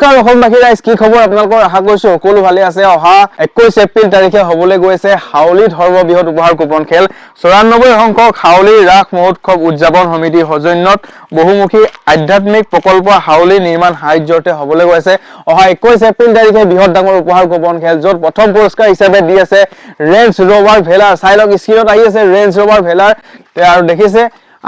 অসমবাসী ৰাইজ কি খবৰ আপোনালোকৰ আশা কৰিছো সকলো ভালে আছে অহা 21 এপ্ৰিল তাৰিখে হ'বলৈ গৈছে হাউলি সৰ্ববৃহৎ উপহাৰ কুপন খেল 94 সংখ্যক হাউলি ৰাস মহোৎসৱ উদযাপন সমিতিৰ সৌজন্যত বহুমুখী আধ্যাত্মিক প্ৰকল্প হাউলি নিৰ্মাণ সাহায্যতে হ'বলৈ গৈছে অহা 21 এপ্ৰিল তাৰিখে বৃহৎ ডাঙৰ উপহাৰ কুপন খেল য'ত প্ৰথম পুৰস্কাৰ হিচাপে দি আছে ৰেঞ্জ ৰভাৰ ভেলাৰ চাই লওক স্ক্ৰীনত আহি আছে ৰেঞ্জ ৰভাৰ ভেলাৰ আৰু দেখিছে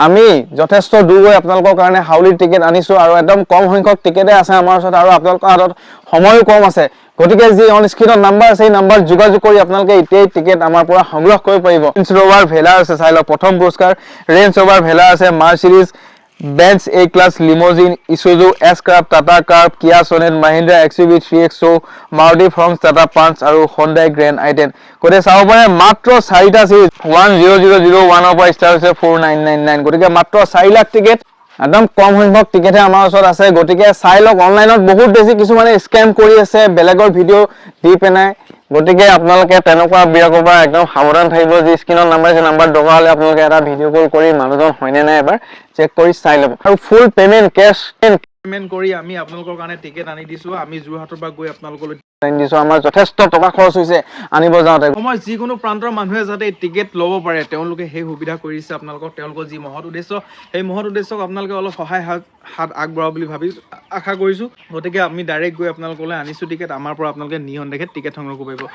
আমি যথেষ্ট দূৰ গৈ আপোনালোকৰ কাৰণে হাউলিৰ টিকেট আনিছো আৰু একদম কম সংখ্যক টিকেটে আছে আমাৰ ওচৰত আৰু আপোনালোকৰ হাতত সময়ও কম আছে গতিকে যি অন স্ক্ৰীনত নাম্বাৰ আছে এই নাম্বাৰত যোগাযোগ কৰি আপোনালোকে এতিয়াই টিকেট আমাৰ পৰা সংগ্ৰহ কৰিব পাৰিব ৰেঞ্জ ৰভাৰ ভেলাৰ আছে চাই লওক প্ৰথম পুৰস্কাৰ ৰেঞ্জ ৰভাৰ ভেলাৰ আছে Mercedes Benz A class limousine Isuzu এছ ক্ৰাফ Tata Curvv Kia Sonet Mahindra XUV 3XO Maruti Fronx Tata Punch আৰু হণ্ডাই গ্ৰেণ্ড আইটেন গতিকে চাব পাৰে মাত্ৰ 4টা সিৰিজ 10001 পৰা ষ্টাৰ্ট হৈছে 4999 গতিকে মাত্ৰ 4 লাখ টিকেট একদম কম সংখ্যক টিকেটে আমাৰ ওচৰত আছে গতিকে চাই লওক অনলাইনত বহুত বেছি কিছুমানে স্কেম কৰি আছে বেলেগৰ ভিডিঅ' দি পেনাই গতিকে আপোনালোকে তেনেকুৱা বিয়াকৰ পৰা একদম সাৱধান থাকিব যি স্ক্ৰীনৰ নাম্বাৰ আছে নাম্বাৰ দৰকাৰ হ'লে আপোনালোকে এটা ভিডিঅ' কল কৰি মানুহজন হয়নে নাই এবাৰ চেক কৰি চাই ল'ব আৰু ফুল পেমেন্ট কেশ পেমেন্ট কৰি আমি আপোনালোকৰ কাৰণে টিকেট আনি দিছো আমি যোৰহাটৰ পৰা গৈ আপোনালোকলৈ দিছো আমাৰ যথেষ্ট টকা খৰচ হৈছে আনিব যাওঁতে সময় যিকোনো প্ৰান্তৰ মানুহে যাতে টিকেট ল'ব পাৰে তেওঁলোকে সেই সুবিধা কৰিছে আপোনালোকক তেওঁলোকৰ যি মহৎ উদ্দেশ্য সেই মহৎ উদ্দেশ্যক আপোনালোকে অলপ সহায় হাত আগবঢ়াব বুলি ভাবিছো আশা কৰিছো গতিকে আমি ডাইৰেক্ট গৈ আপোনালোকলৈ আনিছো টিকেট আমাৰ পৰা আপোনালোকে নিয়ন দেখে টিকেট সংগ্ৰহ কৰিব পাৰিব